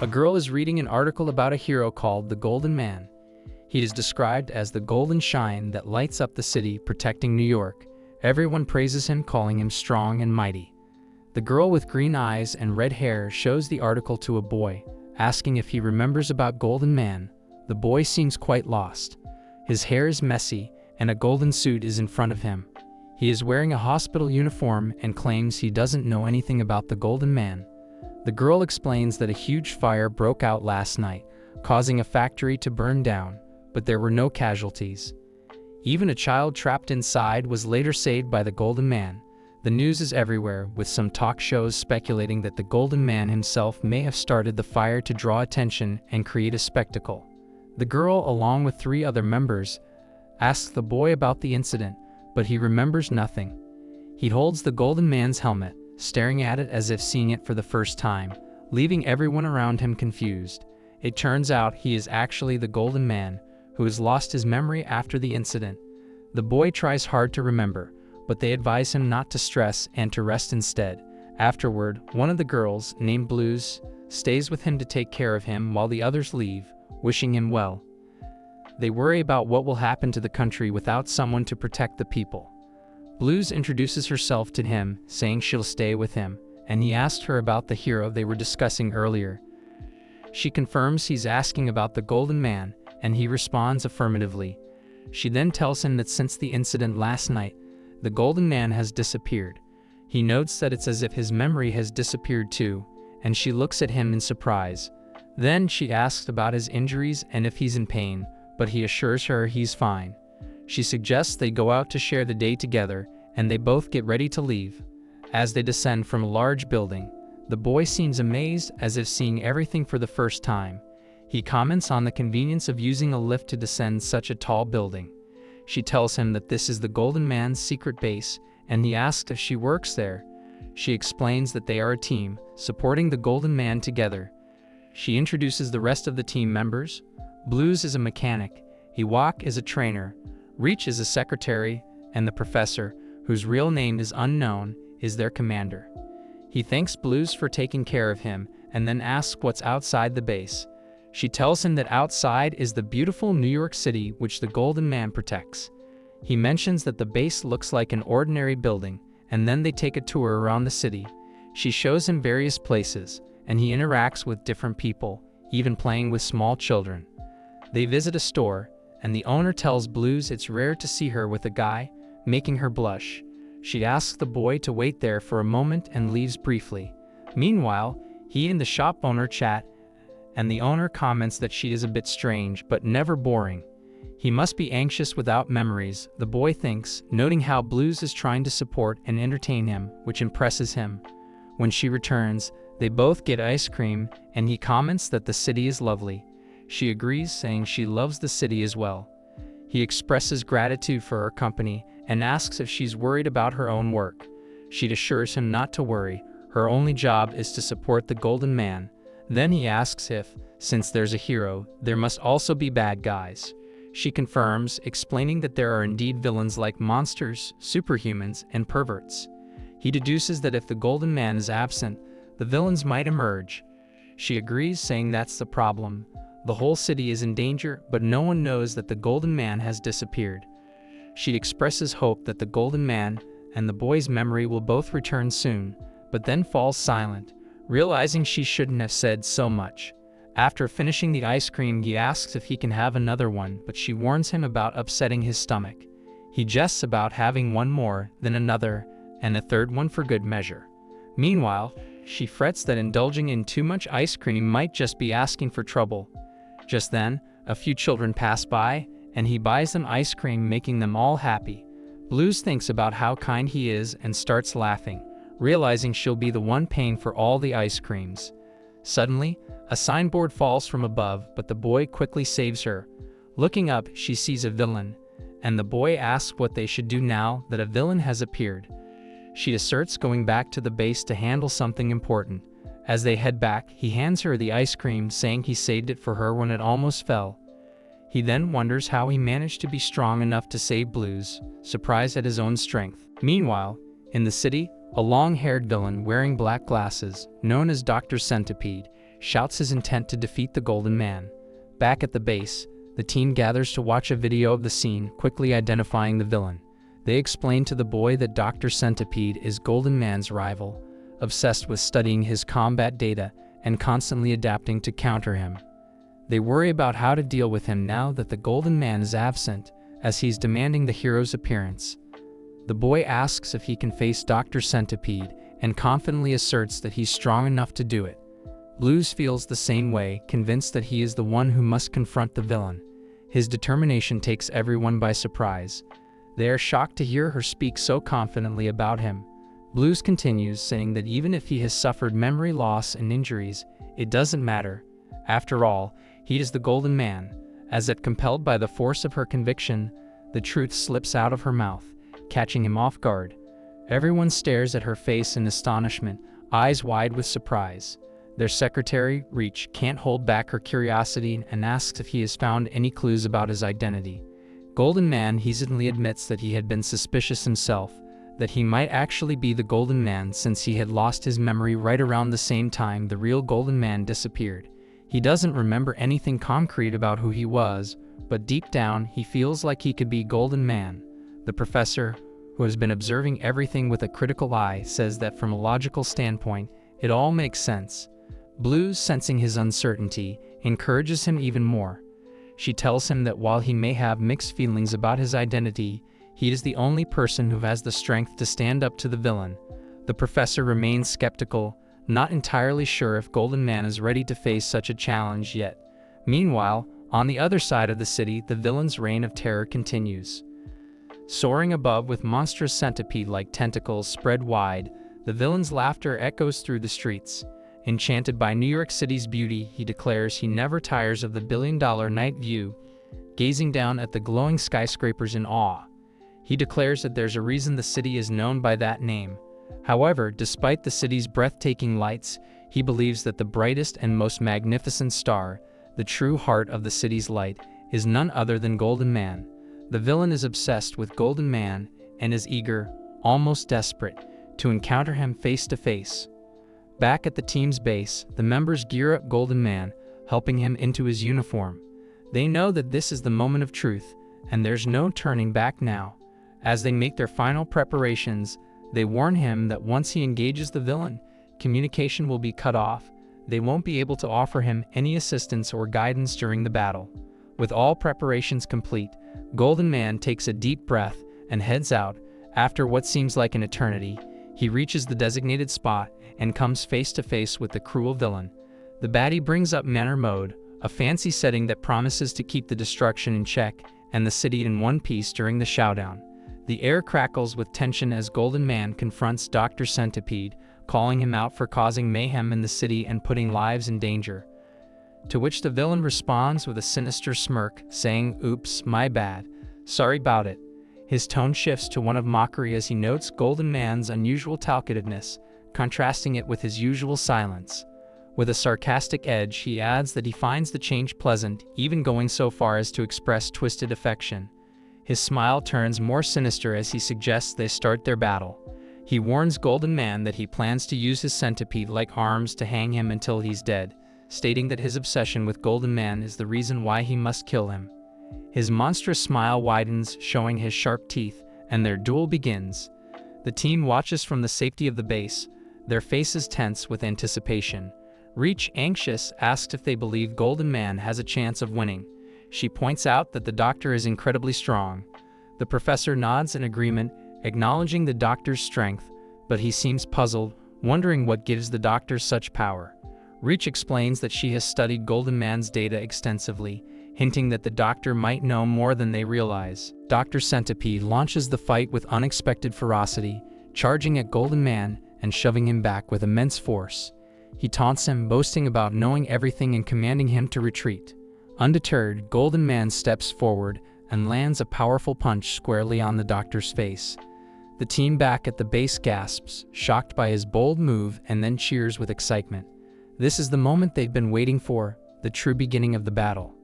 A girl is reading an article about a hero called the Golden Man. He is described as the golden shine that lights up the city, protecting New York. Everyone praises him, calling him strong and mighty. The girl with green eyes and red hair shows the article to a boy, asking if he remembers about Golden Man. The boy seems quite lost. His hair is messy, and a golden suit is in front of him. He is wearing a hospital uniform and claims he doesn't know anything about the Golden Man. The girl explains that a huge fire broke out last night, causing a factory to burn down, but there were no casualties. Even a child trapped inside was later saved by the Golden Man. The news is everywhere, with some talk shows speculating that the Golden Man himself may have started the fire to draw attention and create a spectacle. The girl, along with 3 other members, asks the boy about the incident, but he remembers nothing. He holds the Golden Man's helmet, staring at it as if seeing it for the first time, leaving everyone around him confused. It turns out he is actually the Golden Man, who has lost his memory after the incident. The boy tries hard to remember, but they advise him not to stress and to rest instead. Afterward, one of the girls, named Blues, stays with him to take care of him while the others leave, wishing him well. They worry about what will happen to the country without someone to protect the people. Blues introduces herself to him, saying she'll stay with him, and he asked her about the hero they were discussing earlier. She confirms he's asking about the Golden Man, and he responds affirmatively. She then tells him that since the incident last night, the Golden Man has disappeared. He notes that it's as if his memory has disappeared too, and she looks at him in surprise. Then she asks about his injuries and if he's in pain, but he assures her he's fine. She suggests they go out to share the day together, and they both get ready to leave. As they descend from a large building, the boy seems amazed, as if seeing everything for the first time. He comments on the convenience of using a lift to descend such a tall building. She tells him that this is the Golden Man's secret base, and he asks if she works there. She explains that they are a team, supporting the Golden Man together. She introduces the rest of the team members. Blues is a mechanic, Ewok is a trainer, Reach is a secretary, and the professor, whose real name is unknown, is their commander. He thanks Blues for taking care of him, and then asks what's outside the base. She tells him that outside is the beautiful New York City which the Golden Man protects. He mentions that the base looks like an ordinary building, and then they take a tour around the city. She shows him various places, and he interacts with different people, even playing with small children. They visit a store, and the owner tells Blues it's rare to see her with a guy, making her blush. She asks the boy to wait there for a moment and leaves briefly. Meanwhile, he and the shop owner chat, and the owner comments that she is a bit strange but never boring. He must be anxious without memories, the boy thinks, noting how Blues is trying to support and entertain him, which impresses him. When she returns, they both get ice cream, and he comments that the city is lovely. She agrees, saying she loves the city as well. He expresses gratitude for her company and asks if she's worried about her own work. She assures him not to worry, her only job is to support the Golden Man. Then he asks if, since there's a hero, there must also be bad guys. She confirms, explaining that there are indeed villains like monsters, superhumans, and perverts. He deduces that if the Golden Man is absent, the villains might emerge. She agrees, saying that's the problem. The whole city is in danger, but no one knows that the Golden Man has disappeared. She expresses hope that the Golden Man and the boy's memory will both return soon, but then falls silent, realizing she shouldn't have said so much. After finishing the ice cream, he asks if he can have another one, but she warns him about upsetting his stomach. He jests about having one more, then another, and a third one for good measure. Meanwhile, she frets that indulging in too much ice cream might just be asking for trouble. Just then, a few children pass by, and he buys them ice cream, making them all happy. Blues thinks about how kind he is and starts laughing, realizing she'll be the one paying for all the ice creams. Suddenly, a signboard falls from above, but the boy quickly saves her. Looking up, she sees a villain, and the boy asks what they should do now that a villain has appeared. She asserts going back to the base to handle something important. As they head back, he hands her the ice cream, saying he saved it for her when it almost fell. He then wonders how he managed to be strong enough to save Blues, surprised at his own strength. Meanwhile, in the city, a long-haired villain wearing black glasses, known as Dr. Centipede, shouts his intent to defeat the Golden Man. Back at the base, the team gathers to watch a video of the scene, quickly identifying the villain. They explain to the boy that Dr. Centipede is Golden Man's rival, obsessed with studying his combat data and constantly adapting to counter him. They worry about how to deal with him now that the Golden Man is absent, as he's demanding the hero's appearance. The boy asks if he can face Dr. Centipede and confidently asserts that he's strong enough to do it. Blues feels the same way, convinced that he is the one who must confront the villain. His determination takes everyone by surprise. They are shocked to hear her speak so confidently about him. Blues continues, saying that even if he has suffered memory loss and injuries, it doesn't matter. After all, he is the Golden Man. As if compelled by the force of her conviction, the truth slips out of her mouth, catching him off guard. Everyone stares at her face in astonishment, eyes wide with surprise. Their secretary, Reach, can't hold back her curiosity and asks if he has found any clues about his identity. Golden Man hesitantly admits that he had been suspicious himself, that he might actually be the Golden Man since he had lost his memory right around the same time the real Golden Man disappeared. He doesn't remember anything concrete about who he was, but deep down he feels like he could be Golden Man. The professor, who has been observing everything with a critical eye, says that from a logical standpoint, it all makes sense. Blues, sensing his uncertainty, encourages him even more. She tells him that while he may have mixed feelings about his identity, he is the only person who has the strength to stand up to the villain. The professor remains skeptical, not entirely sure if Golden Man is ready to face such a challenge yet. Meanwhile, on the other side of the city, the villain's reign of terror continues. Soaring above with monstrous centipede-like tentacles spread wide, the villain's laughter echoes through the streets. Enchanted by New York City's beauty, he declares he never tires of the billion-dollar night view, gazing down at the glowing skyscrapers in awe. He declares that there's a reason the city is known by that name. However, despite the city's breathtaking lights, he believes that the brightest and most magnificent star, the true heart of the city's light, is none other than Golden Man. The villain is obsessed with Golden Man and is eager, almost desperate, to encounter him face to face. Back at the team's base, the members gear up Golden Man, helping him into his uniform. They know that this is the moment of truth, and there's no turning back now. As they make their final preparations, they warn him that once he engages the villain, communication will be cut off. They won't be able to offer him any assistance or guidance during the battle. With all preparations complete, Golden Man takes a deep breath and heads out. After what seems like an eternity, he reaches the designated spot and comes face to face with the cruel villain. The baddie brings up Manor Mode, a fancy setting that promises to keep the destruction in check and the city in one piece during the showdown. The air crackles with tension as Golden Man confronts Dr. Centipede, calling him out for causing mayhem in the city and putting lives in danger. To which the villain responds with a sinister smirk, saying, "Oops, my bad. Sorry about it." His tone shifts to one of mockery as he notes Golden Man's unusual talkativeness, contrasting it with his usual silence. With a sarcastic edge, he adds that he finds the change pleasant, even going so far as to express twisted affection. His smile turns more sinister as he suggests they start their battle. He warns Golden Man that he plans to use his centipede-like arms to hang him until he's dead, stating that his obsession with Golden Man is the reason why he must kill him. His monstrous smile widens, showing his sharp teeth, and their duel begins. The team watches from the safety of the base, their faces tense with anticipation. Reach, anxious, asks if they believe Golden Man has a chance of winning. She points out that the doctor is incredibly strong. The professor nods in agreement, acknowledging the doctor's strength, but he seems puzzled, wondering what gives the doctor such power. Reach explains that she has studied Golden Man's data extensively, hinting that the doctor might know more than they realize. Dr. Centipede launches the fight with unexpected ferocity, charging at Golden Man and shoving him back with immense force. He taunts him, boasting about knowing everything and commanding him to retreat. Undeterred, Golden Man steps forward and lands a powerful punch squarely on the doctor's face. The team back at the base gasps, shocked by his bold move, and then cheers with excitement. This is the moment they've been waiting for, the true beginning of the battle.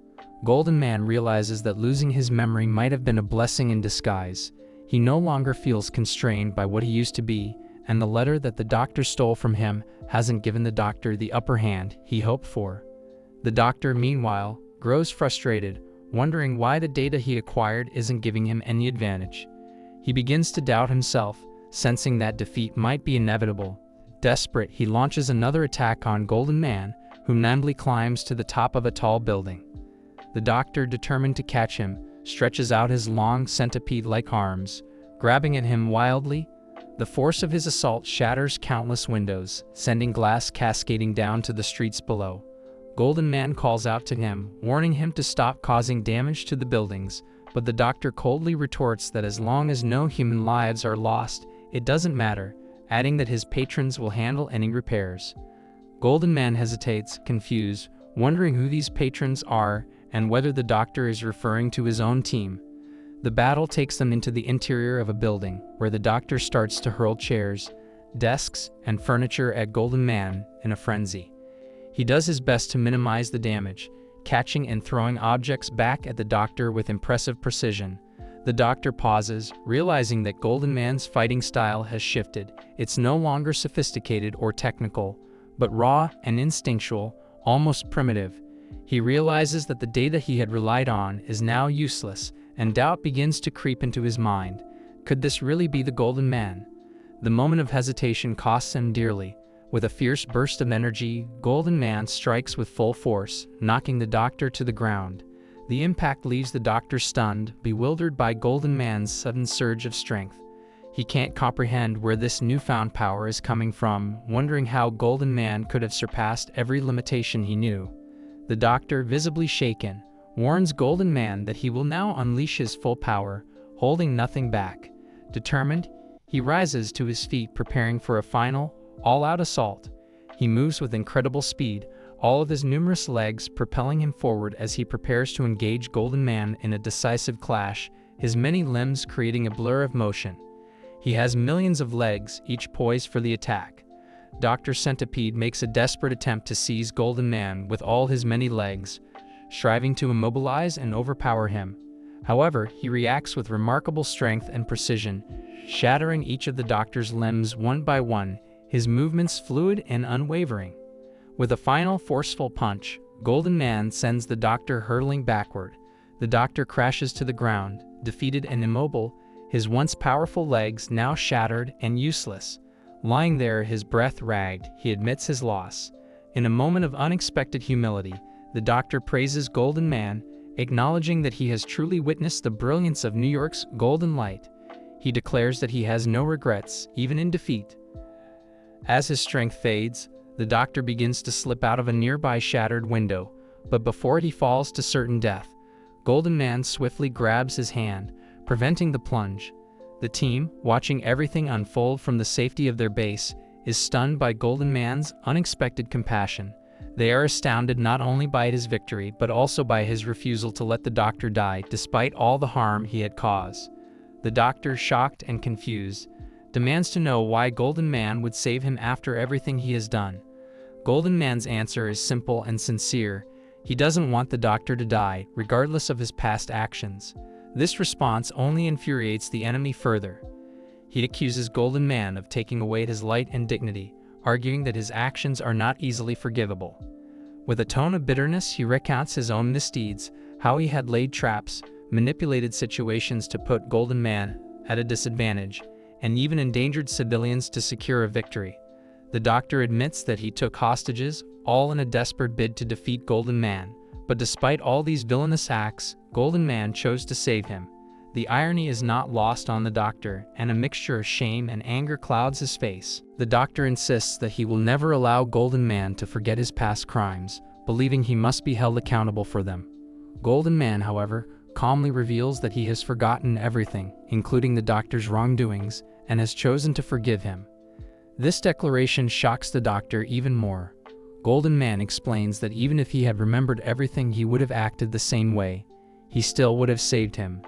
Golden Man realizes that losing his memory might have been a blessing in disguise. He no longer feels constrained by what he used to be, and the letter that the doctor stole from him hasn't given the doctor the upper hand he hoped for. The doctor, meanwhile, grows frustrated, wondering why the data he acquired isn't giving him any advantage. He begins to doubt himself, sensing that defeat might be inevitable. Desperate, he launches another attack on Golden Man, who nimbly climbs to the top of a tall building. The doctor, determined to catch him, stretches out his long centipede-like arms, grabbing at him wildly. The force of his assault shatters countless windows, sending glass cascading down to the streets below. Golden Man calls out to him, warning him to stop causing damage to the buildings, but the doctor coldly retorts that as long as no human lives are lost, it doesn't matter, adding that his patrons will handle any repairs. Golden Man hesitates, confused, wondering who these patrons are and whether the doctor is referring to his own team. The battle takes them into the interior of a building, where the doctor starts to hurl chairs, desks, and furniture at Golden Man in a frenzy. He does his best to minimize the damage, catching and throwing objects back at the doctor with impressive precision. The doctor pauses, realizing that Golden Man's fighting style has shifted. It's no longer sophisticated or technical, but raw and instinctual, almost primitive. He realizes that the data he had relied on is now useless, and doubt begins to creep into his mind. Could this really be the Golden Man? The moment of hesitation costs him dearly. With a fierce burst of energy, Golden Man strikes with full force, knocking the doctor to the ground. The impact leaves the doctor stunned, bewildered by Golden Man's sudden surge of strength. He can't comprehend where this newfound power is coming from, wondering how Golden Man could have surpassed every limitation he knew. The doctor, visibly shaken, warns Golden Man that he will now unleash his full power, holding nothing back. Determined, he rises to his feet, preparing for a final, all-out assault. He moves with incredible speed, all of his numerous legs propelling him forward as he prepares to engage Golden Man in a decisive clash, his many limbs creating a blur of motion. He has millions of legs, each poised for the attack. Dr. Centipede makes a desperate attempt to seize Golden Man with all his many legs, striving to immobilize and overpower him. However, he reacts with remarkable strength and precision, shattering each of the doctor's limbs one by one, his movements fluid and unwavering. With a final forceful punch, Golden Man sends the doctor hurtling backward. The doctor crashes to the ground, defeated and immobile, his once powerful legs now shattered and useless. Lying there, his breath ragged, he admits his loss. In a moment of unexpected humility, the doctor praises Golden Man, acknowledging that he has truly witnessed the brilliance of New York's golden light. He declares that he has no regrets, even in defeat. As his strength fades, the doctor begins to slip out of a nearby shattered window, but before he falls to certain death, Golden Man swiftly grabs his hand, preventing the plunge. The team, watching everything unfold from the safety of their base, is stunned by Golden Man's unexpected compassion. They are astounded not only by his victory but also by his refusal to let the doctor die despite all the harm he had caused. The doctor, shocked and confused, demands to know why Golden Man would save him after everything he has done. Golden Man's answer is simple and sincere. He doesn't want the doctor to die, regardless of his past actions. This response only infuriates the enemy further. He accuses Golden Man of taking away his light and dignity, arguing that his actions are not easily forgivable. With a tone of bitterness, he recounts his own misdeeds, how he had laid traps, manipulated situations to put Golden Man at a disadvantage, and even endangered civilians to secure a victory. The doctor admits that he took hostages, all in a desperate bid to defeat Golden Man, but despite all these villainous acts, Golden Man chose to save him. The irony is not lost on the doctor, and a mixture of shame and anger clouds his face. The doctor insists that he will never allow Golden Man to forget his past crimes, believing he must be held accountable for them. Golden Man, however, calmly reveals that he has forgotten everything, including the doctor's wrongdoings, and has chosen to forgive him. This declaration shocks the doctor even more. Golden Man explains that even if he had remembered everything, he would have acted the same way. He still would have saved him.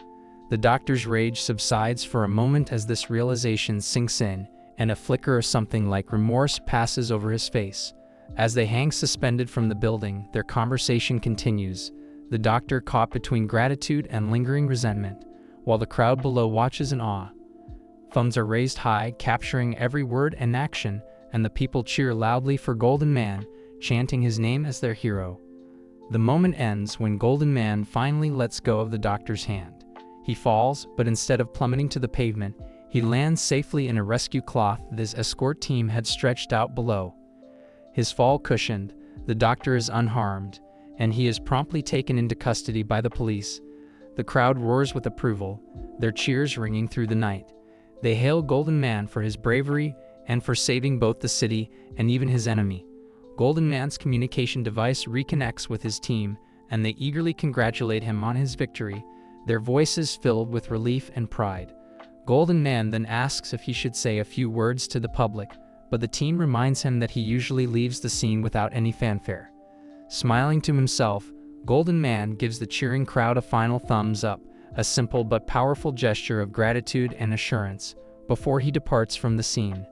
The doctor's rage subsides for a moment as this realization sinks in, and a flicker of something like remorse passes over his face. As they hang suspended from the building, their conversation continues, the doctor caught between gratitude and lingering resentment, while the crowd below watches in awe. Thumbs are raised high, capturing every word and action, and the people cheer loudly for Golden Man, chanting his name as their hero. The moment ends when Golden Man finally lets go of the doctor's hand. He falls, but instead of plummeting to the pavement, he lands safely in a rescue cloth that his escort team had stretched out below. His fall cushioned, the doctor is unharmed, and he is promptly taken into custody by the police. The crowd roars with approval, their cheers ringing through the night. They hail Golden Man for his bravery and for saving both the city and even his enemy. Golden Man's communication device reconnects with his team, and they eagerly congratulate him on his victory, their voices filled with relief and pride. Golden Man then asks if he should say a few words to the public, but the team reminds him that he usually leaves the scene without any fanfare. Smiling to himself, Golden Man gives the cheering crowd a final thumbs up, a simple but powerful gesture of gratitude and assurance, before he departs from the scene.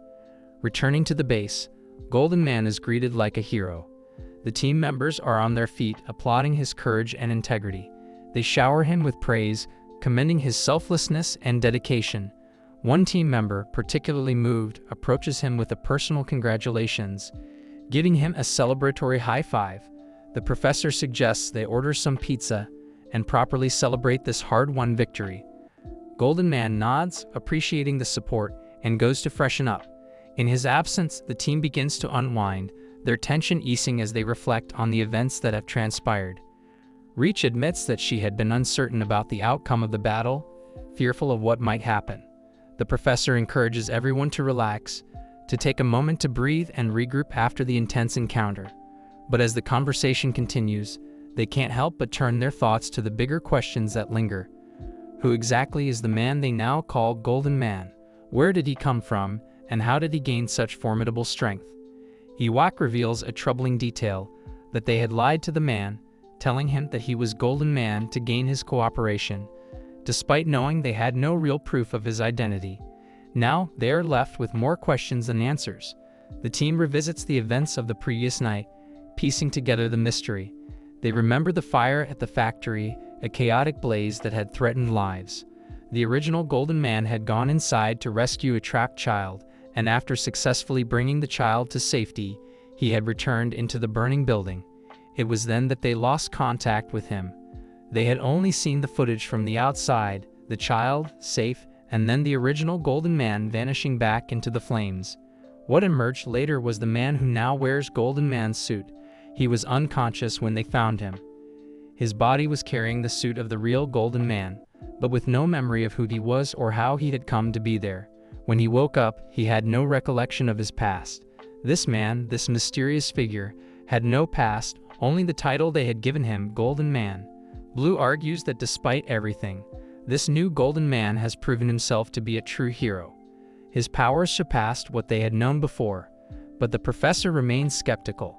Returning to the base, Golden Man is greeted like a hero. The team members are on their feet, applauding his courage and integrity. They shower him with praise, commending his selflessness and dedication. One team member, particularly moved, approaches him with a personal congratulations, giving him a celebratory high five. The professor suggests they order some pizza and properly celebrate this hard-won victory. Golden Man nods, appreciating the support, and goes to freshen up. In his absence, the team begins to unwind, their tension easing as they reflect on the events that have transpired. Reach admits that she had been uncertain about the outcome of the battle, fearful of what might happen. The professor encourages everyone to relax, to take a moment to breathe and regroup after the intense encounter. But as the conversation continues, they can't help but turn their thoughts to the bigger questions that linger. Who exactly is the man they now call Golden Man? Where did he come from, and how did he gain such formidable strength? Ewok reveals a troubling detail, that they had lied to the man, telling him that he was Golden Man to gain his cooperation, despite knowing they had no real proof of his identity. Now, they are left with more questions than answers. The team revisits the events of the previous night, piecing together the mystery. They remember the fire at the factory, a chaotic blaze that had threatened lives. The original Golden Man had gone inside to rescue a trapped child, and after successfully bringing the child to safety, he had returned into the burning building. It was then that they lost contact with him. They had only seen the footage from the outside, the child, safe, and then the original Golden Man vanishing back into the flames. What emerged later was the man who now wears Golden Man's suit. He was unconscious when they found him. His body was carrying the suit of the real Golden Man, but with no memory of who he was or how he had come to be there. When he woke up, he had no recollection of his past. This man, this mysterious figure, had no past, only the title they had given him, Golden Man. Blue argues that despite everything, this new Golden Man has proven himself to be a true hero. His powers surpassed what they had known before, but the professor remains skeptical.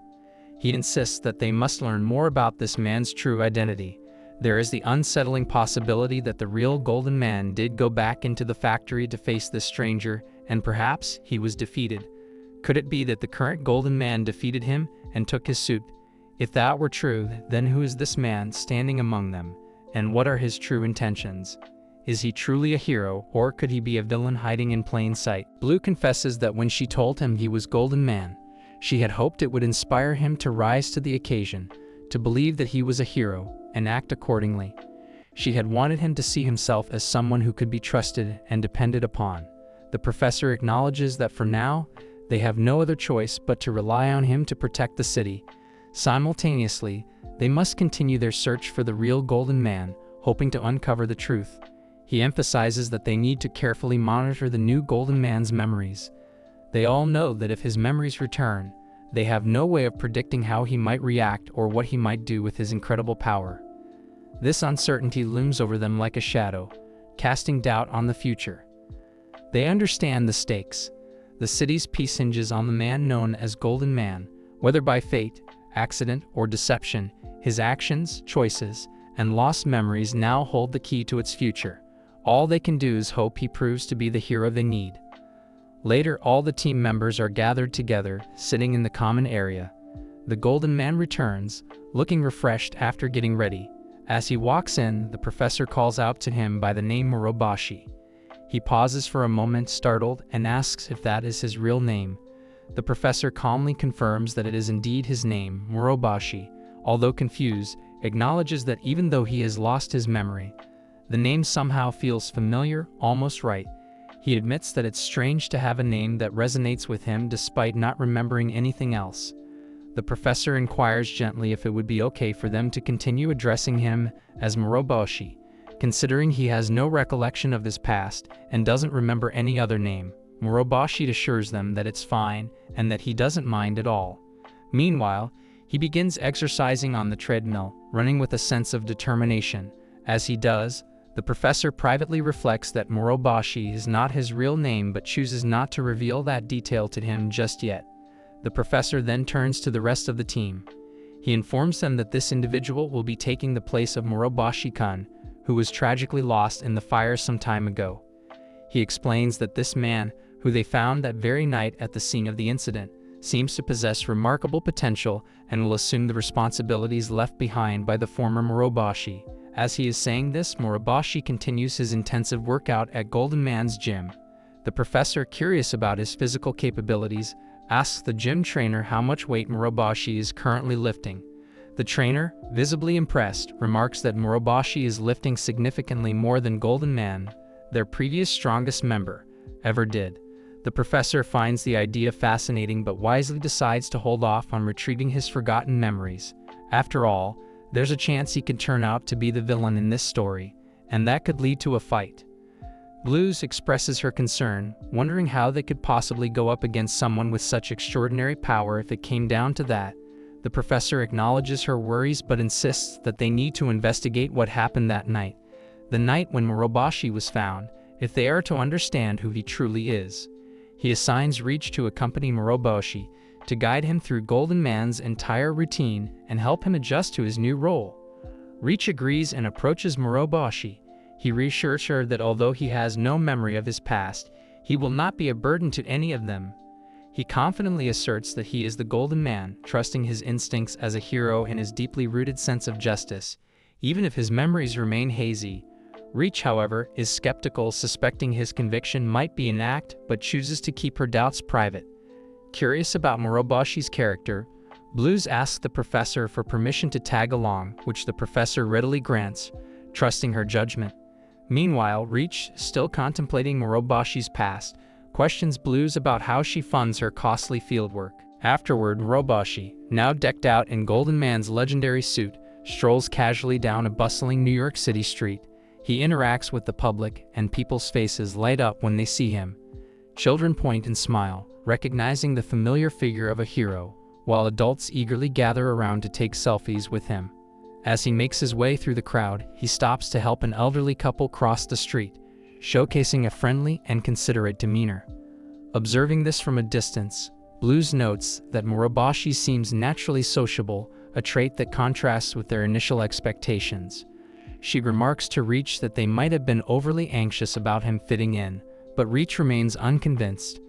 He insists that they must learn more about this man's true identity. There is the unsettling possibility that the real Golden Man did go back into the factory to face this stranger, and perhaps he was defeated. Could it be that the current Golden Man defeated him and took his suit? If that were true, then who is this man standing among them, and what are his true intentions? Is he truly a hero, or could he be a villain hiding in plain sight? Blue confesses that when she told him he was Golden Man, she had hoped it would inspire him to rise to the occasion, to believe that he was a hero, and act accordingly. She had wanted him to see himself as someone who could be trusted and depended upon. The professor acknowledges that for now, they have no other choice but to rely on him to protect the city. Simultaneously, they must continue their search for the real Golden Man, hoping to uncover the truth. He emphasizes that they need to carefully monitor the new Golden Man's memories. They all know that if his memories return, they have no way of predicting how he might react or what he might do with his incredible power. This uncertainty looms over them like a shadow, casting doubt on the future. They understand the stakes. The city's peace hinges on the man known as Golden Man. Whether by fate, accident, or deception, his actions, choices, and lost memories now hold the key to its future. All they can do is hope he proves to be the hero they need. Later, all the team members are gathered together, sitting in the common area. The Golden Man returns, looking refreshed after getting ready. As he walks in, the professor calls out to him by the name Morobashi. He pauses for a moment, startled, and asks if that is his real name. The professor calmly confirms that it is indeed his name. Murobashi, although confused, acknowledges that even though he has lost his memory, the name somehow feels familiar, almost right. He admits that it's strange to have a name that resonates with him despite not remembering anything else. The professor inquires gently if it would be okay for them to continue addressing him as Murobashi, considering he has no recollection of his past and doesn't remember any other name. Murobashi assures them that it's fine and that he doesn't mind at all. Meanwhile, he begins exercising on the treadmill, running with a sense of determination. As he does, the professor privately reflects that Murobashi is not his real name but chooses not to reveal that detail to him just yet. The professor then turns to the rest of the team. He informs them that this individual will be taking the place of Murobashi-kun, who was tragically lost in the fire some time ago. He explains that this man, who they found that very night at the scene of the incident, seems to possess remarkable potential and will assume the responsibilities left behind by the former Murobashi. As he is saying this, Murobashi continues his intensive workout at Golden Man's gym. The professor, curious about his physical capabilities, asks the gym trainer how much weight Murobashi is currently lifting. The trainer, visibly impressed, remarks that Murobashi is lifting significantly more than Golden Man, their previous strongest member, ever did. The professor finds the idea fascinating but wisely decides to hold off on retrieving his forgotten memories. After all, there's a chance he could turn out to be the villain in this story, and that could lead to a fight. Blues expresses her concern, wondering how they could possibly go up against someone with such extraordinary power if it came down to that. The professor acknowledges her worries but insists that they need to investigate what happened that night, the night when Murobashi was found, if they are to understand who he truly is. He assigns Reach to accompany Murobashi, to guide him through Golden Man's entire routine and help him adjust to his new role. Reach agrees and approaches Murobashi. He reassures her that although he has no memory of his past, he will not be a burden to any of them. He confidently asserts that he is the Golden Man, trusting his instincts as a hero and his deeply rooted sense of justice, even if his memories remain hazy. Reach, however, is skeptical, suspecting his conviction might be an act, but chooses to keep her doubts private. Curious about Murobashi's character, Blues asks the professor for permission to tag along, which the professor readily grants, trusting her judgment. Meanwhile, Reach, still contemplating Murobashi's past, questions Blues about how she funds her costly fieldwork. Afterward, Murobashi, now decked out in Golden Man's legendary suit, strolls casually down a bustling New York City street. He interacts with the public, and people's faces light up when they see him. Children point and smile, recognizing the familiar figure of a hero, while adults eagerly gather around to take selfies with him. As he makes his way through the crowd, he stops to help an elderly couple cross the street, showcasing a friendly and considerate demeanor. Observing this from a distance, Blues notes that Murobashi seems naturally sociable, a trait that contrasts with their initial expectations. She remarks to Reach that they might have been overly anxious about him fitting in, but Reach remains unconvinced.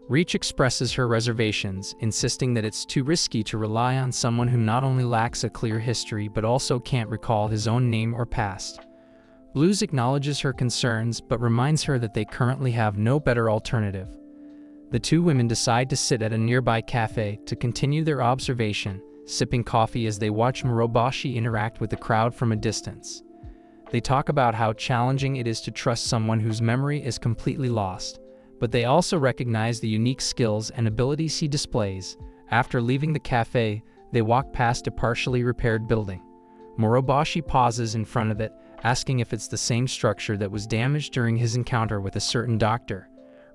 Reach expresses her reservations, insisting that it's too risky to rely on someone who not only lacks a clear history but also can't recall his own name or past. Blues acknowledges her concerns but reminds her that they currently have no better alternative. The two women decide to sit at a nearby cafe to continue their observation, sipping coffee as they watch Murobashi interact with the crowd from a distance. They talk about how challenging it is to trust someone whose memory is completely lost, but they also recognize the unique skills and abilities he displays. After leaving the cafe, they walk past a partially repaired building. Murobashi pauses in front of it, asking if it's the same structure that was damaged during his encounter with a certain doctor.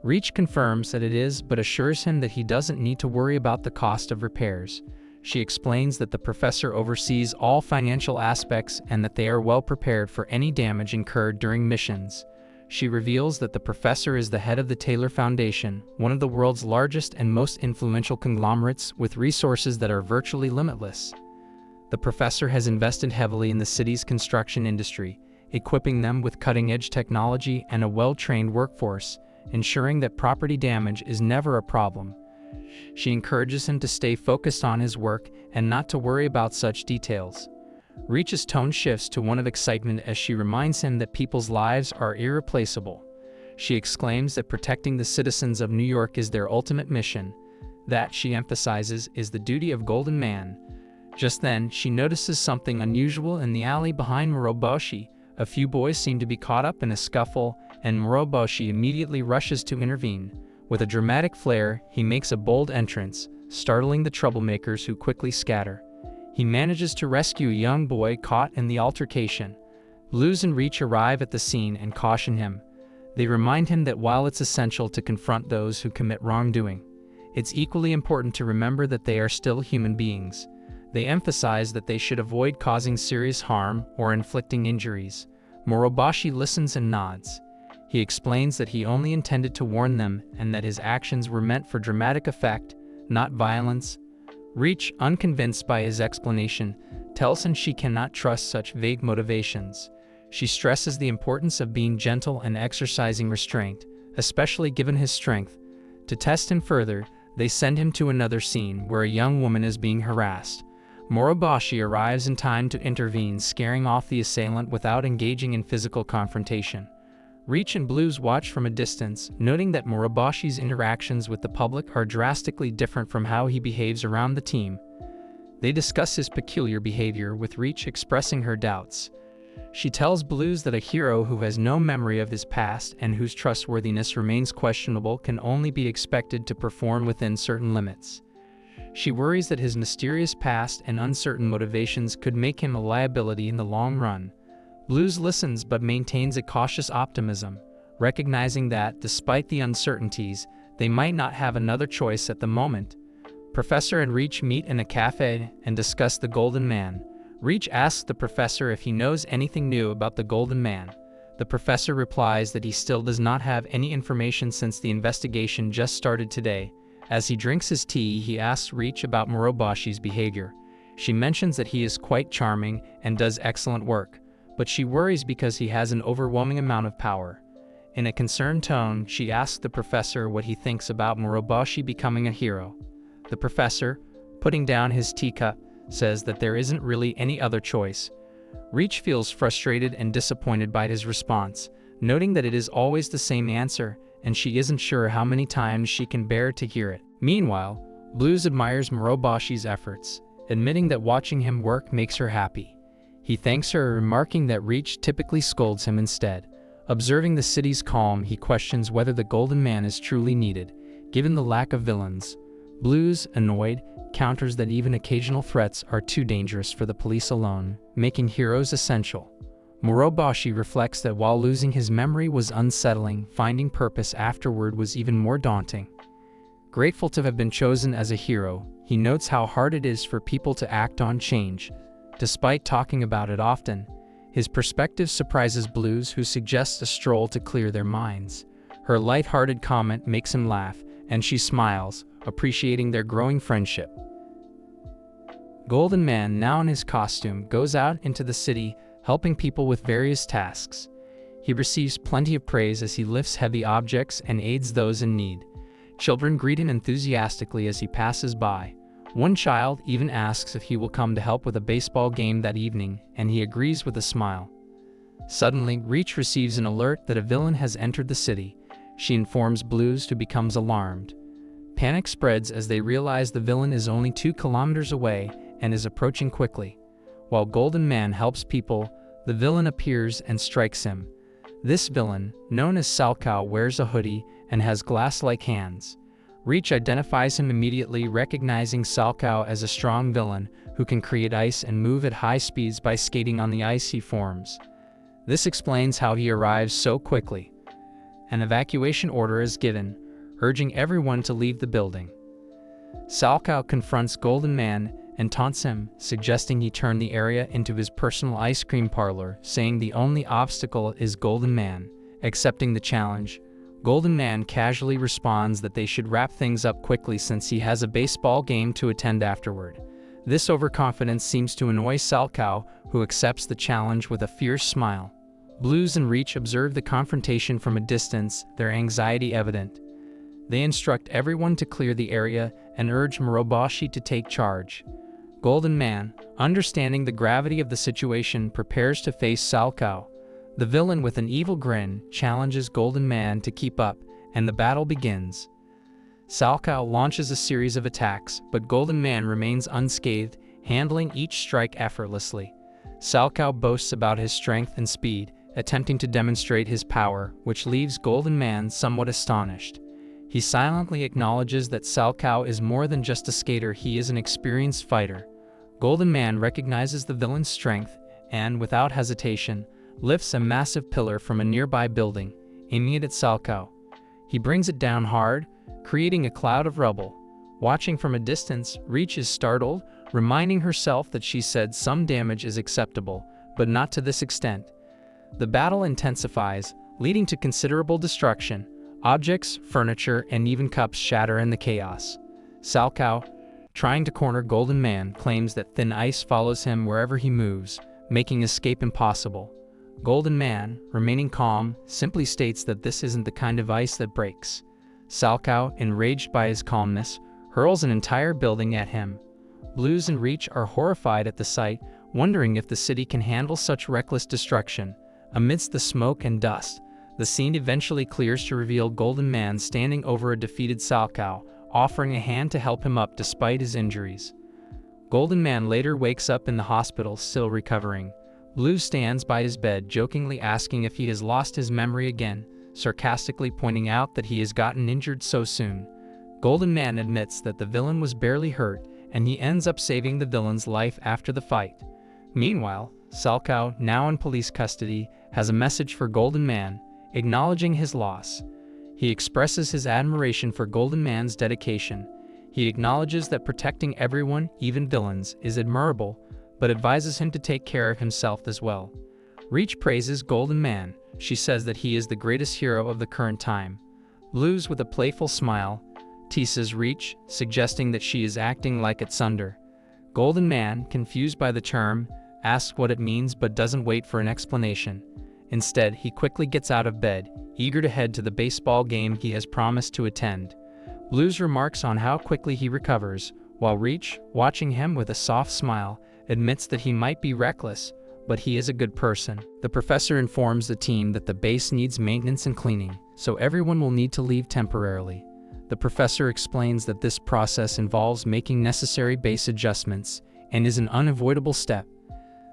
Reach confirms that it is, but assures him that he doesn't need to worry about the cost of repairs. She explains that the professor oversees all financial aspects and that they are well prepared for any damage incurred during missions. She reveals that the professor is the head of the Taylor Foundation, one of the world's largest and most influential conglomerates with resources that are virtually limitless. The professor has invested heavily in the city's construction industry, equipping them with cutting-edge technology and a well-trained workforce, ensuring that property damage is never a problem. She encourages him to stay focused on his work and not to worry about such details. Reach's tone shifts to one of excitement as she reminds him that people's lives are irreplaceable. She exclaims that protecting the citizens of New York is their ultimate mission. That, she emphasizes, is the duty of Golden Man. Just then, she notices something unusual in the alley behind Moroboshi. A few boys seem to be caught up in a scuffle, and Moroboshi immediately rushes to intervene. With a dramatic flair, he makes a bold entrance, startling the troublemakers who quickly scatter. He manages to rescue a young boy caught in the altercation. Blues and Reach arrive at the scene and caution him. They remind him that while it's essential to confront those who commit wrongdoing, it's equally important to remember that they are still human beings. They emphasize that they should avoid causing serious harm or inflicting injuries. Moroboshi listens and nods. He explains that he only intended to warn them and that his actions were meant for dramatic effect, not violence. Reach, unconvinced by his explanation, tells him she cannot trust such vague motivations. She stresses the importance of being gentle and exercising restraint, especially given his strength. To test him further, they send him to another scene where a young woman is being harassed. Moroboshi arrives in time to intervene, scaring off the assailant without engaging in physical confrontation. Reach and Blues watch from a distance, noting that Moroboshi's interactions with the public are drastically different from how he behaves around the team. They discuss his peculiar behavior, with Reach expressing her doubts. She tells Blues that a hero who has no memory of his past and whose trustworthiness remains questionable can only be expected to perform within certain limits. She worries that his mysterious past and uncertain motivations could make him a liability in the long run. Blues listens but maintains a cautious optimism, recognizing that, despite the uncertainties, they might not have another choice at the moment. Professor and Reach meet in a cafe and discuss the Golden Man. Reach asks the professor if he knows anything new about the Golden Man. The professor replies that he still does not have any information since the investigation just started today. As he drinks his tea, he asks Reach about Moroboshi's behavior. She mentions that he is quite charming and does excellent work, but she worries because he has an overwhelming amount of power. In a concerned tone, she asks the professor what he thinks about Moroboshi becoming a hero. The professor, putting down his teacup, says that there isn't really any other choice. Reach feels frustrated and disappointed by his response, noting that it is always the same answer, and she isn't sure how many times she can bear to hear it. Meanwhile, Blues admires Moroboshi's efforts, admitting that watching him work makes her happy. He thanks her, remarking that Reach typically scolds him instead. Observing the city's calm, he questions whether the Golden Man is truly needed, given the lack of villains. Blues, annoyed, counters that even occasional threats are too dangerous for the police alone, making heroes essential. Moroboshi reflects that while losing his memory was unsettling, finding purpose afterward was even more daunting. Grateful to have been chosen as a hero, he notes how hard it is for people to act on change. Despite talking about it often, his perspective surprises Blues, who suggests a stroll to clear their minds. Her light-hearted comment makes him laugh, and she smiles, appreciating their growing friendship. Golden Man, now in his costume, goes out into the city, helping people with various tasks. He receives plenty of praise as he lifts heavy objects and aids those in need. Children greet him enthusiastically as he passes by. One child even asks if he will come to help with a baseball game that evening, and he agrees with a smile. Suddenly, Reach receives an alert that a villain has entered the city. She informs Blues, who becomes alarmed. Panic spreads as they realize the villain is only 2 kilometers away and is approaching quickly. While Golden Man helps people, the villain appears and strikes him. This villain, known as Salchow, wears a hoodie and has glass-like hands. Reach identifies him immediately, recognizing Salchow as a strong villain who can create ice and move at high speeds by skating on the ice he forms. This explains how he arrives so quickly. An evacuation order is given, urging everyone to leave the building. Salchow confronts Golden Man and taunts him, suggesting he turn the area into his personal ice cream parlor, saying the only obstacle is Golden Man. Accepting the challenge, Golden Man casually responds that they should wrap things up quickly since he has a baseball game to attend afterward. This overconfidence seems to annoy Salchow, who accepts the challenge with a fierce smile. Blues and Reach observe the confrontation from a distance, their anxiety evident. They instruct everyone to clear the area and urge Moroboshi to take charge. Golden Man, understanding the gravity of the situation, prepares to face Salchow. The villain with an evil grin challenges Golden Man to keep up, and the battle begins. Salchow launches a series of attacks, but Golden Man remains unscathed, handling each strike effortlessly. Salchow boasts about his strength and speed, attempting to demonstrate his power, which leaves Golden Man somewhat astonished. He silently acknowledges that Salchow is more than just a skater, he is an experienced fighter. Golden Man recognizes the villain's strength and, without hesitation, lifts a massive pillar from a nearby building, aiming it at Salchow. He brings it down hard, creating a cloud of rubble. Watching from a distance, Reach is startled, reminding herself that she said some damage is acceptable, but not to this extent. The battle intensifies, leading to considerable destruction. Objects, furniture, and even cups shatter in the chaos. Salchow, trying to corner Golden Man, claims that thin ice follows him wherever he moves, making escape impossible. Golden Man, remaining calm, simply states that this isn't the kind of ice that breaks. Salchow, enraged by his calmness, hurls an entire building at him. Blues and Reach are horrified at the sight, wondering if the city can handle such reckless destruction. Amidst the smoke and dust, the scene eventually clears to reveal Golden Man standing over a defeated Salchow, offering a hand to help him up despite his injuries. Golden Man later wakes up in the hospital, still recovering. Blue stands by his bed, jokingly asking if he has lost his memory again, sarcastically pointing out that he has gotten injured so soon. Golden Man admits that the villain was barely hurt, and he ends up saving the villain's life after the fight. Meanwhile, Salchow, now in police custody, has a message for Golden Man, acknowledging his loss. He expresses his admiration for Golden Man's dedication. He acknowledges that protecting everyone, even villains, is admirable, but advises him to take care of himself as well. Reach praises Golden Man. She says that he is the greatest hero of the current time. Blues, with a playful smile, teases Reach, suggesting that she is acting like it's Sunder. Golden Man, confused by the term, asks what it means but doesn't wait for an explanation. Instead, he quickly gets out of bed, eager to head to the baseball game he has promised to attend. Blues remarks on how quickly he recovers, while Reach, watching him with a soft smile, admits that he might be reckless, but he is a good person. The professor informs the team that the base needs maintenance and cleaning, so everyone will need to leave temporarily. The professor explains that this process involves making necessary base adjustments and is an unavoidable step.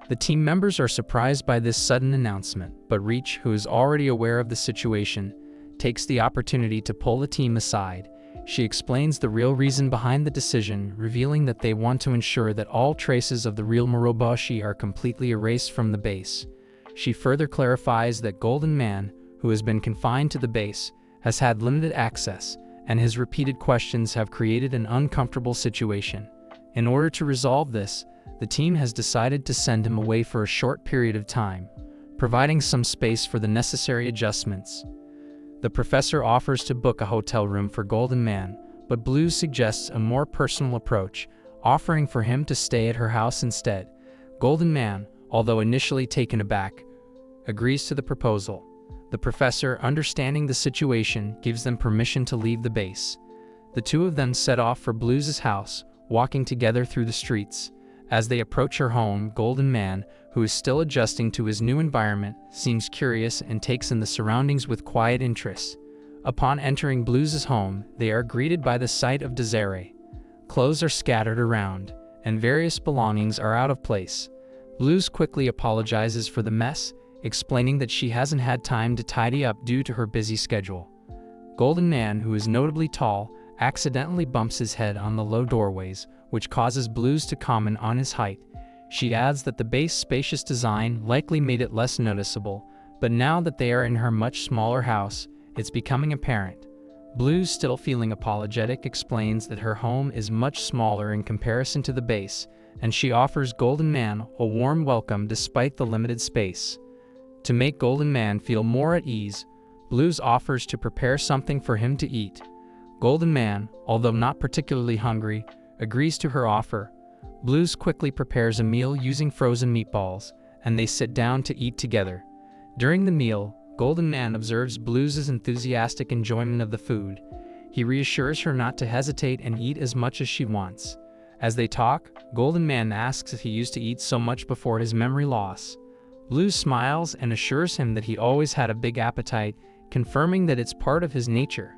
The team members are surprised by this sudden announcement, but Reach, who is already aware of the situation, takes the opportunity to pull the team aside. She explains the real reason behind the decision, revealing that they want to ensure that all traces of the real Moroboshi are completely erased from the base. She further clarifies that Golden Man, who has been confined to the base, has had limited access, and his repeated questions have created an uncomfortable situation. In order to resolve this, the team has decided to send him away for a short period of time, providing some space for the necessary adjustments. The professor offers to book a hotel room for Golden Man, but Blue suggests a more personal approach, offering for him to stay at her house instead. Golden Man, although initially taken aback, agrees to the proposal. The professor, understanding the situation, gives them permission to leave the base. The two of them set off for Blue's house, walking together through the streets. As they approach her home, Golden Man, who is still adjusting to his new environment, seems curious and takes in the surroundings with quiet interest. Upon entering Blue's home, they are greeted by the sight of Desiree. Clothes are scattered around, and various belongings are out of place. Blues quickly apologizes for the mess, explaining that she hasn't had time to tidy up due to her busy schedule. Golden Man, who is notably tall, accidentally bumps his head on the low doorways, which causes Blues to comment on his height. She adds that the base's spacious design likely made it less noticeable, but now that they are in her much smaller house, it's becoming apparent. Blues, still feeling apologetic, explains that her home is much smaller in comparison to the base, and she offers Golden Man a warm welcome despite the limited space. To make Golden Man feel more at ease, Blues offers to prepare something for him to eat. Golden Man, although not particularly hungry, agrees to her offer. Blues quickly prepares a meal using frozen meatballs, and they sit down to eat together. During the meal, Golden Man observes Blues' enthusiastic enjoyment of the food. He reassures her not to hesitate and eat as much as she wants. As they talk, Golden Man asks if he used to eat so much before his memory loss. Blue smiles and assures him that he always had a big appetite, confirming that it's part of his nature.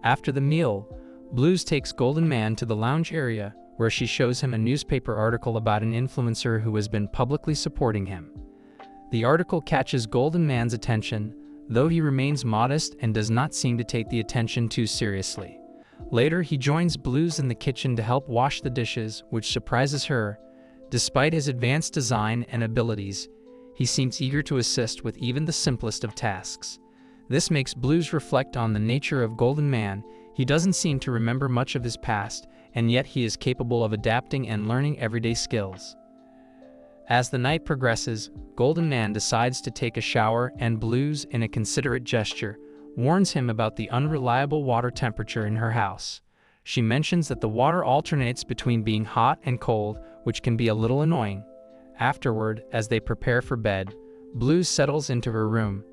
After the meal, Blues takes Golden Man to the lounge area, where she shows him a newspaper article about an influencer who has been publicly supporting him. The article catches Golden Man's attention, though he remains modest and does not seem to take the attention too seriously. Later, he joins Blues in the kitchen to help wash the dishes, which surprises her. Despite his advanced design and abilities, he seems eager to assist with even the simplest of tasks. This makes Blues reflect on the nature of Golden Man. He doesn't seem to remember much of his past, and yet he is capable of adapting and learning everyday skills. As the night progresses, Golden Man decides to take a shower, and Blues, in a considerate gesture, warns him about the unreliable water temperature in her house. She mentions that the water alternates between being hot and cold, which can be a little annoying. Afterward, as they prepare for bed, Blues settles into her room.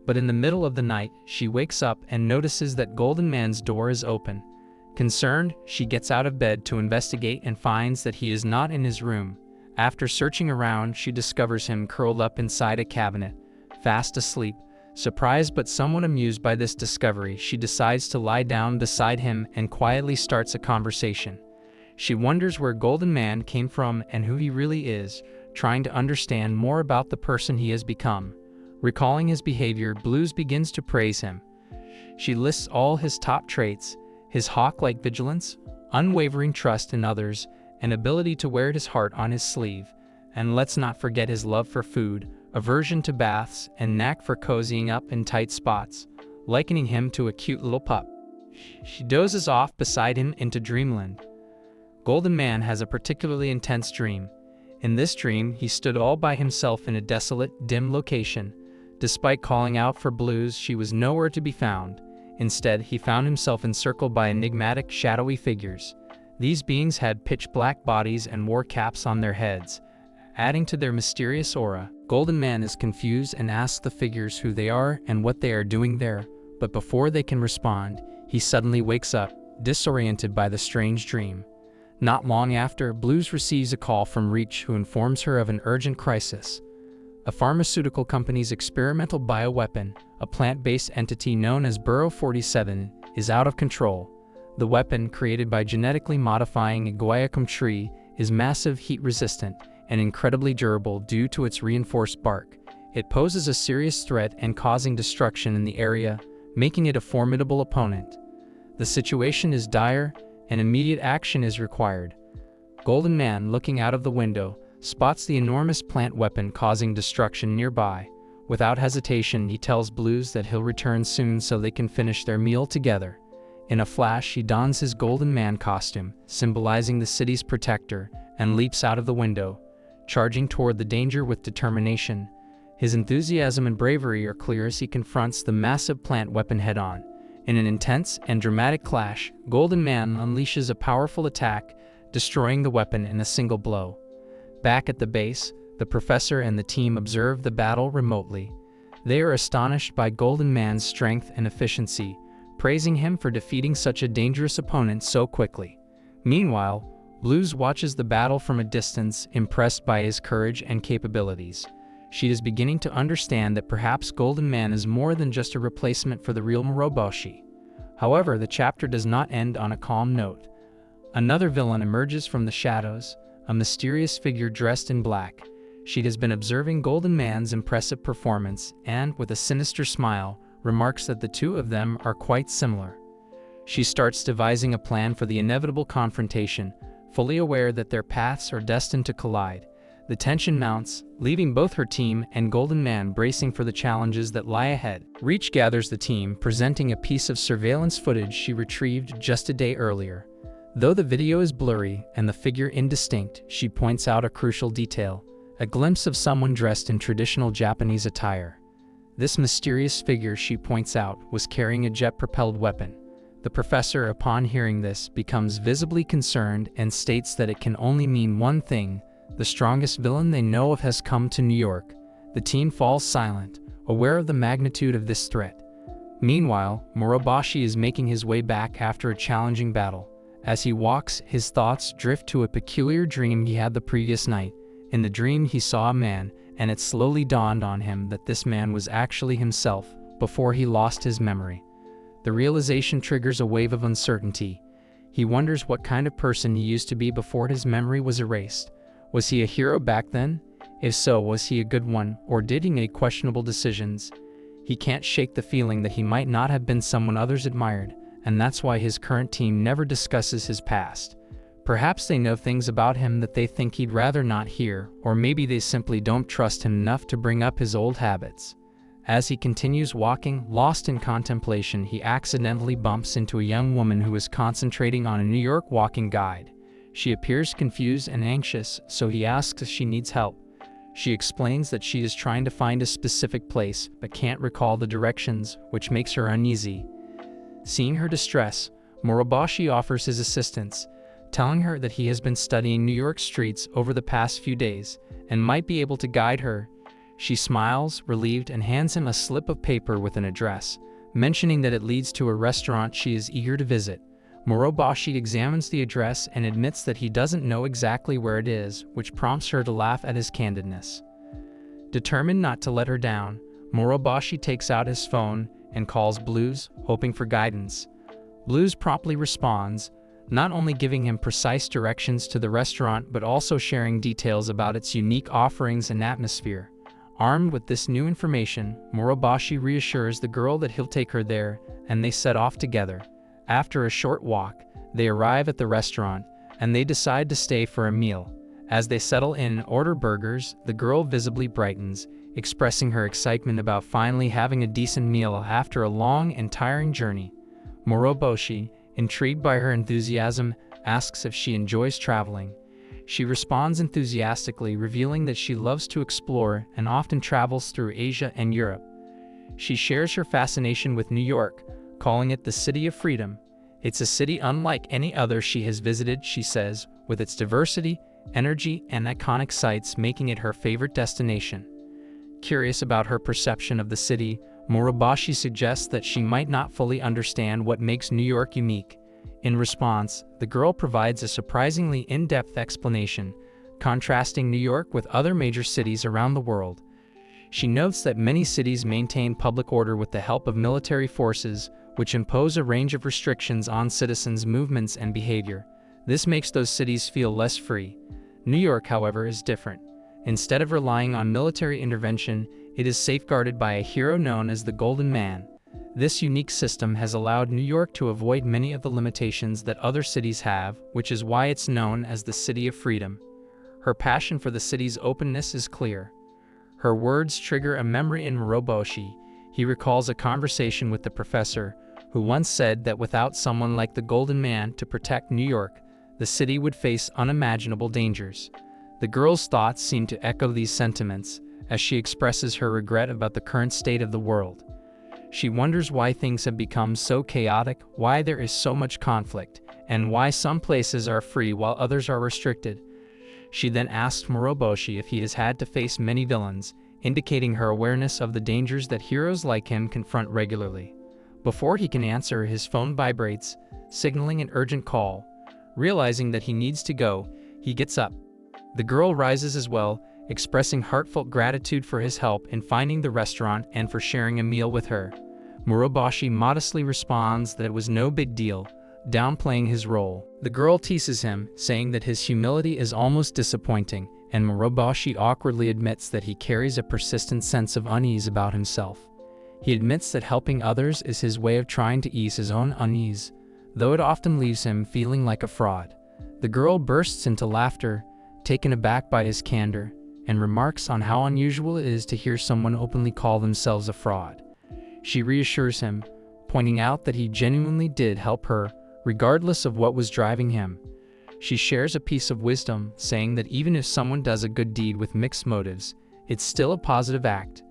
But in the middle of the night, she wakes up and notices that Golden Man's door is open. Concerned, she gets out of bed to investigate and finds that he is not in his room. After searching around, she discovers him curled up inside a cabinet, fast asleep. Surprised but somewhat amused by this discovery, she decides to lie down beside him and quietly starts a conversation. She wonders where Golden Man came from and who he really is, trying to understand more about the person he has become. Recalling his behavior, Blues begins to praise him. She lists all his top traits: his hawk-like vigilance, unwavering trust in others, and ability to wear his heart on his sleeve. And let's not forget his love for food, aversion to baths, and knack for cozying up in tight spots, likening him to a cute little pup. She dozes off beside him into dreamland. Golden Man has a particularly intense dream. In this dream, he stood all by himself in a desolate, dim location. Despite calling out for Blues, she was nowhere to be found. Instead, he found himself encircled by enigmatic, shadowy figures. These beings had pitch-black bodies and wore caps on their heads, adding to their mysterious aura. Golden Man is confused and asks the figures who they are and what they are doing there, but before they can respond, he suddenly wakes up, disoriented by the strange dream. Not long after, Blues receives a call from Reach, who informs her of an urgent crisis. A pharmaceutical company's experimental bioweapon, a plant-based entity known as Burrow 47, is out of control. The weapon, created by genetically modifying a guaiacum tree, is massive, heat-resistant, and incredibly durable due to its reinforced bark. It poses a serious threat and causing destruction in the area, making it a formidable opponent. The situation is dire, and immediate action is required. Golden Man, looking out of the window, spots the enormous plant weapon causing destruction nearby. Without hesitation, he tells Blues that he'll return soon so they can finish their meal together. In a flash, he dons his Golden Man costume, symbolizing the city's protector, and leaps out of the window, charging toward the danger with determination. His enthusiasm and bravery are clear as he confronts the massive plant weapon head-on. In an intense and dramatic clash, Golden Man unleashes a powerful attack, destroying the weapon in a single blow. Back at the base, the professor and the team observe the battle remotely. They are astonished by Golden Man's strength and efficiency, praising him for defeating such a dangerous opponent so quickly. Meanwhile, Blues watches the battle from a distance, impressed by his courage and capabilities. She is beginning to understand that perhaps Golden Man is more than just a replacement for the real Muroboshi. However, the chapter does not end on a calm note. Another villain emerges from the shadows, a mysterious figure dressed in black. She has been observing Golden Man's impressive performance and, with a sinister smile, remarks that the two of them are quite similar. She starts devising a plan for the inevitable confrontation, fully aware that their paths are destined to collide. The tension mounts, leaving both her team and Golden Man bracing for the challenges that lie ahead. Reach gathers the team, presenting a piece of surveillance footage she retrieved just a day earlier. Though the video is blurry and the figure indistinct, she points out a crucial detail: a glimpse of someone dressed in traditional Japanese attire. This mysterious figure, she points out, was carrying a jet-propelled weapon. The professor, upon hearing this, becomes visibly concerned and states that it can only mean one thing: the strongest villain they know of has come to New York. The team falls silent, aware of the magnitude of this threat. Meanwhile, Muroboshi is making his way back after a challenging battle. As he walks, his thoughts drift to a peculiar dream he had the previous night. In the dream, he saw a man, and it slowly dawned on him that this man was actually himself before he lost his memory. The realization triggers a wave of uncertainty. He wonders what kind of person he used to be before his memory was erased. Was he a hero back then? If so, was he a good one, or did he make questionable decisions? He can't shake the feeling that he might not have been someone others admired, and that's why his current team never discusses his past. Perhaps they know things about him that they think he'd rather not hear, or maybe they simply don't trust him enough to bring up his old habits. As he continues walking, lost in contemplation, he accidentally bumps into a young woman who is concentrating on a New York walking guide. She appears confused and anxious, so he asks if she needs help. She explains that she is trying to find a specific place, but can't recall the directions, which makes her uneasy. Seeing her distress, Moroboshi offers his assistance, telling her that he has been studying New York streets over the past few days, and might be able to guide her. She smiles, relieved, and hands him a slip of paper with an address, mentioning that it leads to a restaurant she is eager to visit. Moroboshi examines the address and admits that he doesn't know exactly where it is, which prompts her to laugh at his candidness. Determined not to let her down, Moroboshi takes out his phone and calls Blues, hoping for guidance. Blues promptly responds, not only giving him precise directions to the restaurant but also sharing details about its unique offerings and atmosphere. Armed with this new information, Moroboshi reassures the girl that he'll take her there, and they set off together. After a short walk, they arrive at the restaurant, and they decide to stay for a meal. As they settle in and order burgers, the girl visibly brightens, expressing her excitement about finally having a decent meal after a long and tiring journey. Moroboshi, intrigued by her enthusiasm, asks if she enjoys traveling. She responds enthusiastically, revealing that she loves to explore and often travels through Asia and Europe. She shares her fascination with New York, calling it the City of Freedom. It's a city unlike any other she has visited, she says, with its diversity, energy, and iconic sites making it her favorite destination. Curious about her perception of the city, Moroboshi suggests that she might not fully understand what makes New York unique. In response, the girl provides a surprisingly in-depth explanation, contrasting New York with other major cities around the world. She notes that many cities maintain public order with the help of military forces, which impose a range of restrictions on citizens' movements and behavior. This makes those cities feel less free. New York, however, is different. Instead of relying on military intervention, it is safeguarded by a hero known as the Golden Man. This unique system has allowed New York to avoid many of the limitations that other cities have, which is why it's known as the City of Freedom. Her passion for the city's openness is clear. Her words trigger a memory in Moroboshi. He recalls a conversation with the professor, who once said that without someone like the Golden Man to protect New York, the city would face unimaginable dangers. The girl's thoughts seem to echo these sentiments, as she expresses her regret about the current state of the world. She wonders why things have become so chaotic, why there is so much conflict, and why some places are free while others are restricted. She then asks Moroboshi if he has had to face many villains, indicating her awareness of the dangers that heroes like him confront regularly. Before he can answer, his phone vibrates, signaling an urgent call. Realizing that he needs to go, he gets up. The girl rises as well, expressing heartfelt gratitude for his help in finding the restaurant and for sharing a meal with her. Moroboshi modestly responds that it was no big deal, downplaying his role. The girl teases him, saying that his humility is almost disappointing, and Moroboshi awkwardly admits that he carries a persistent sense of unease about himself. He admits that helping others is his way of trying to ease his own unease, though it often leaves him feeling like a fraud. The girl bursts into laughter, taken aback by his candor, and remarks on how unusual it is to hear someone openly call themselves a fraud. She reassures him, pointing out that he genuinely did help her, regardless of what was driving him. She shares a piece of wisdom, saying that even if someone does a good deed with mixed motives, it's still a positive act.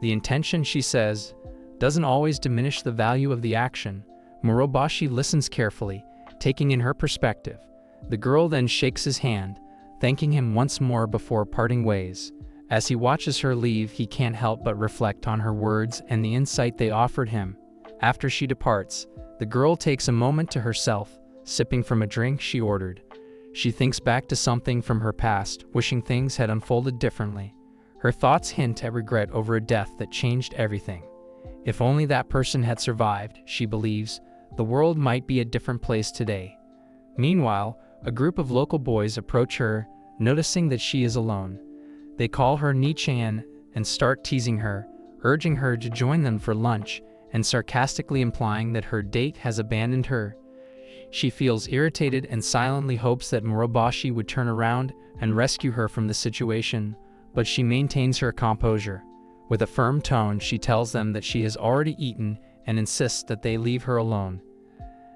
The intention, she says, doesn't always diminish the value of the action. Moroboshi listens carefully, taking in her perspective. The girl then shakes his hand, thanking him once more before parting ways. As he watches her leave, he can't help but reflect on her words and the insight they offered him. After she departs, the girl takes a moment to herself, sipping from a drink she ordered. She thinks back to something from her past, wishing things had unfolded differently. Her thoughts hint at regret over a death that changed everything. If only that person had survived, she believes, the world might be a different place today. Meanwhile, a group of local boys approach her, noticing that she is alone. They call her Ni-chan and start teasing her, urging her to join them for lunch, and sarcastically implying that her date has abandoned her. She feels irritated and silently hopes that Moroboshi would turn around and rescue her from the situation, but she maintains her composure. With a firm tone, she tells them that she has already eaten and insists that they leave her alone.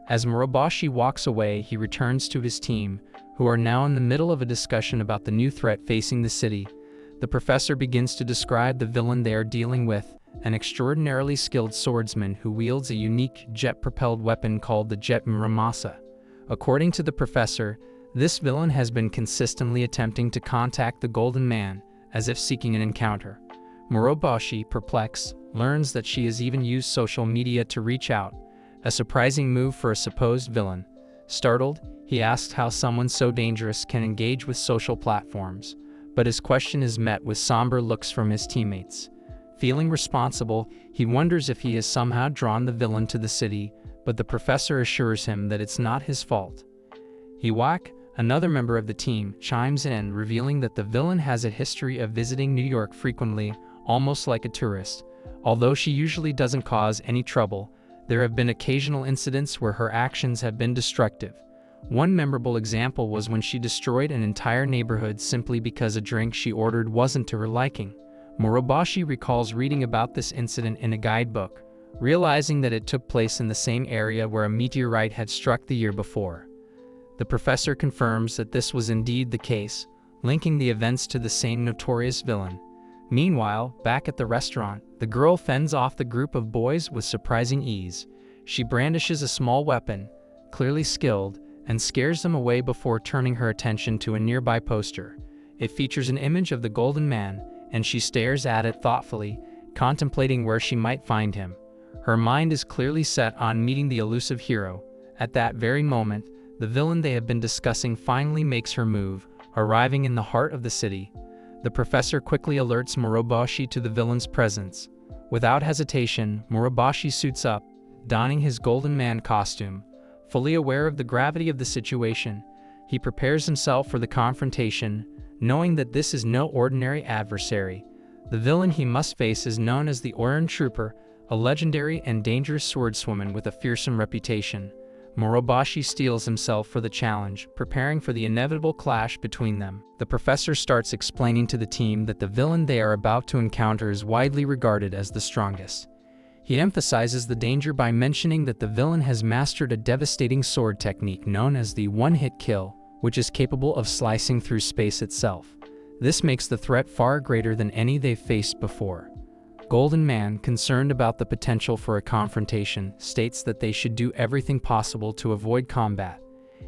As Moroboshi walks away, he returns to his team, who are now in the middle of a discussion about the new threat facing the city. The professor begins to describe the villain they are dealing with, an extraordinarily skilled swordsman who wields a unique jet-propelled weapon called the Jet Muramasa. According to the professor, this villain has been consistently attempting to contact the Golden Man, as if seeking an encounter. Moroboshi, perplexed, learns that she has even used social media to reach out, a surprising move for a supposed villain. Startled, he asks how someone so dangerous can engage with social platforms, but his question is met with somber looks from his teammates. Feeling responsible, he wonders if he has somehow drawn the villain to the city, but the professor assures him that it's not his fault. Iwak, another member of the team, chimes in, revealing that the villain has a history of visiting New York frequently, almost like a tourist. Although she usually doesn't cause any trouble, there have been occasional incidents where her actions have been destructive. One memorable example was when she destroyed an entire neighborhood simply because a drink she ordered wasn't to her liking. Moroboshi recalls reading about this incident in a guidebook, realizing that it took place in the same area where a meteorite had struck the year before. The professor confirms that this was indeed the case, linking the events to the same notorious villain. Meanwhile, back at the restaurant, the girl fends off the group of boys with surprising ease. She brandishes a small weapon, clearly skilled, and scares them away before turning her attention to a nearby poster. It features an image of the Golden Man, and she stares at it thoughtfully, contemplating where she might find him. Her mind is clearly set on meeting the elusive hero. At that very moment, the villain they have been discussing finally makes her move, arriving in the heart of the city. The professor quickly alerts Moroboshi to the villain's presence. Without hesitation, Moroboshi suits up, donning his Golden Man costume. Fully aware of the gravity of the situation, he prepares himself for the confrontation, knowing that this is no ordinary adversary. The villain he must face is known as the Oran Trooper, a legendary and dangerous swordswoman with a fearsome reputation. Moroboshi steels himself for the challenge, preparing for the inevitable clash between them. The professor starts explaining to the team that the villain they are about to encounter is widely regarded as the strongest. He emphasizes the danger by mentioning that the villain has mastered a devastating sword technique known as the one-hit kill, which is capable of slicing through space itself. This makes the threat far greater than any they've faced before. Golden Man, concerned about the potential for a confrontation, states that they should do everything possible to avoid combat.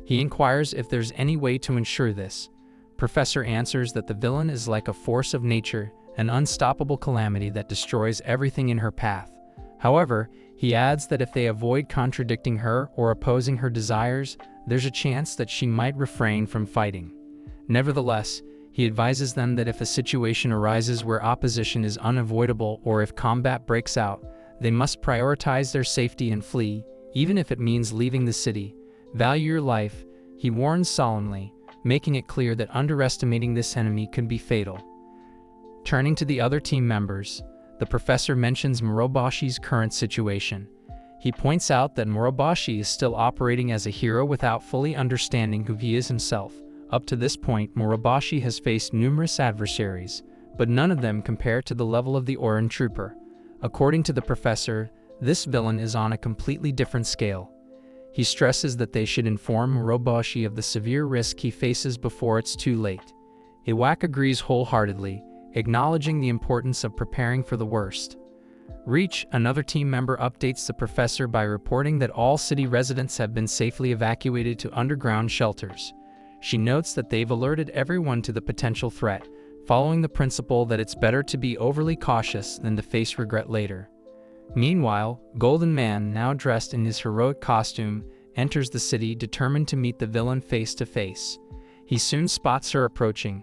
He inquires if there's any way to ensure this. Professor answers that the villain is like a force of nature, an unstoppable calamity that destroys everything in her path. However, he adds that if they avoid contradicting her or opposing her desires, there's a chance that she might refrain from fighting. Nevertheless, he advises them that if a situation arises where opposition is unavoidable or if combat breaks out, they must prioritize their safety and flee, even if it means leaving the city. Value your life, he warns solemnly, making it clear that underestimating this enemy could be fatal. Turning to the other team members, the professor mentions Moroboshi's current situation. He points out that Moroboshi is still operating as a hero without fully understanding who he is himself. Up to this point, Moroboshi has faced numerous adversaries, but none of them compare to the level of the Oran Trooper. According to the professor, this villain is on a completely different scale. He stresses that they should inform Moroboshi of the severe risk he faces before it's too late. Iwak agrees wholeheartedly, acknowledging the importance of preparing for the worst. Reach, another team member, updates the professor by reporting that all city residents have been safely evacuated to underground shelters. She notes that they've alerted everyone to the potential threat, following the principle that it's better to be overly cautious than to face regret later. Meanwhile, Golden Man, now dressed in his heroic costume, enters the city determined to meet the villain face to face. He soon spots her approaching.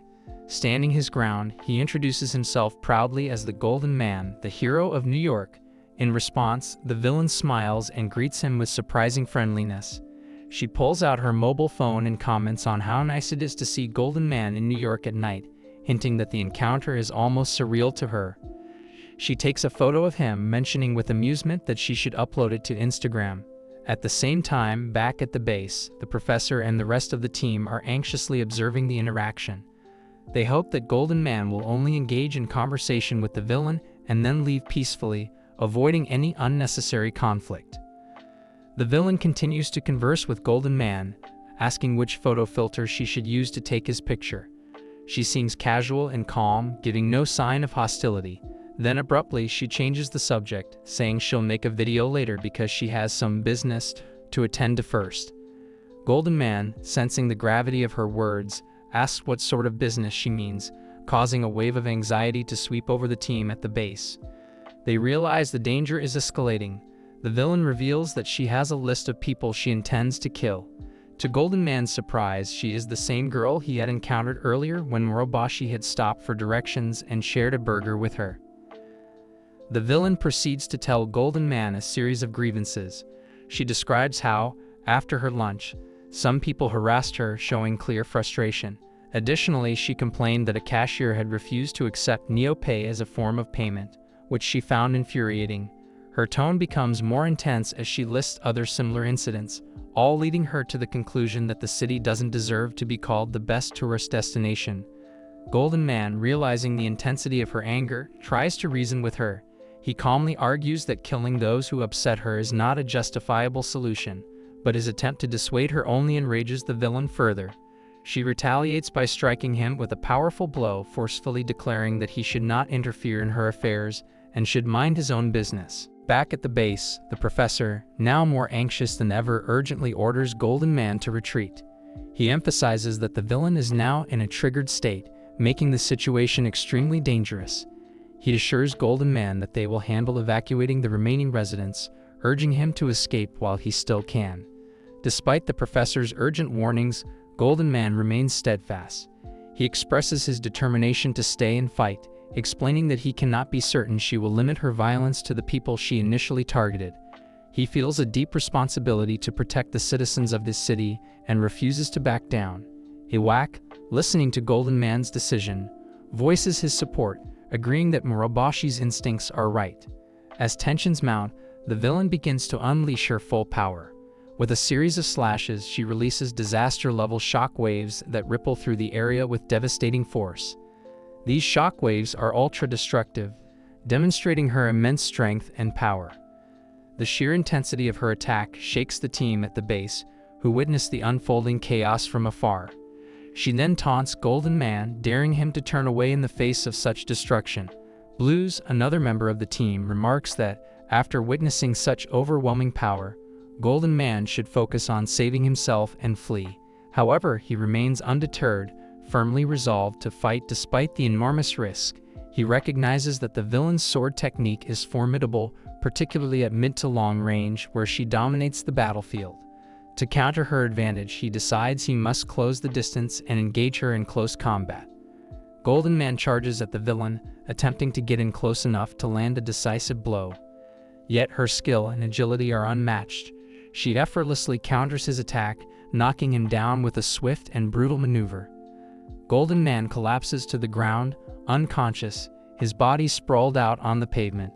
Standing his ground, he introduces himself proudly as the Golden Man, the hero of New York. In response, the villain smiles and greets him with surprising friendliness. She pulls out her mobile phone and comments on how nice it is to see Golden Man in New York at night, hinting that the encounter is almost surreal to her. She takes a photo of him, mentioning with amusement that she should upload it to Instagram. At the same time, back at the base, the professor and the rest of the team are anxiously observing the interaction. They hope that Golden Man will only engage in conversation with the villain and then leave peacefully, avoiding any unnecessary conflict. The villain continues to converse with Golden Man, asking which photo filter she should use to take his picture. She seems casual and calm, giving no sign of hostility. Then abruptly, she changes the subject, saying she'll make a video later because she has some business to attend to first. Golden Man, sensing the gravity of her words, asks what sort of business she means, causing a wave of anxiety to sweep over the team at the base. They realize the danger is escalating. The villain reveals that she has a list of people she intends to kill. To Golden Man's surprise, she is the same girl he had encountered earlier when Moroboshi had stopped for directions and shared a burger with her. The villain proceeds to tell Golden Man a series of grievances. She describes how, after her lunch, some people harassed her, showing clear frustration. Additionally, she complained that a cashier had refused to accept NeoPay as a form of payment, which she found infuriating. Her tone becomes more intense as she lists other similar incidents, all leading her to the conclusion that the city doesn't deserve to be called the best tourist destination. Golden Man, realizing the intensity of her anger, tries to reason with her. He calmly argues that killing those who upset her is not a justifiable solution, but his attempt to dissuade her only enrages the villain further. She retaliates by striking him with a powerful blow, forcefully declaring that he should not interfere in her affairs and should mind his own business. Back at the base, the professor, now more anxious than ever, urgently orders Golden Man to retreat. He emphasizes that the villain is now in a triggered state, making the situation extremely dangerous. He assures Golden Man that they will handle evacuating the remaining residents, urging him to escape while he still can. Despite the professor's urgent warnings, Golden Man remains steadfast. He expresses his determination to stay and fight, explaining that he cannot be certain she will limit her violence to the people she initially targeted. He feels a deep responsibility to protect the citizens of this city and refuses to back down. Iwak, listening to Golden Man's decision, voices his support, agreeing that Moroboshi's instincts are right. As tensions mount, the villain begins to unleash her full power. With a series of slashes, she releases disaster-level shock waves that ripple through the area with devastating force. These shock waves are ultra-destructive, demonstrating her immense strength and power. The sheer intensity of her attack shakes the team at the base, who witness the unfolding chaos from afar. She then taunts Golden Man, daring him to turn away in the face of such destruction. Blues, another member of the team, remarks that, after witnessing such overwhelming power, Golden Man should focus on saving himself and flee. However, he remains undeterred, firmly resolved to fight despite the enormous risk. He recognizes that the villain's sword technique is formidable, particularly at mid to long range, where she dominates the battlefield. To counter her advantage, he decides he must close the distance and engage her in close combat. Golden Man charges at the villain, attempting to get in close enough to land a decisive blow. Yet her skill and agility are unmatched. She effortlessly counters his attack, knocking him down with a swift and brutal maneuver. Golden Man collapses to the ground, unconscious, his body sprawled out on the pavement.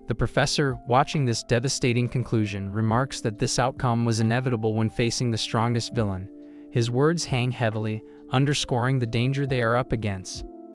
The professor, watching this devastating conclusion, remarks that this outcome was inevitable when facing the strongest villain. His words hang heavily, underscoring the danger they are up against.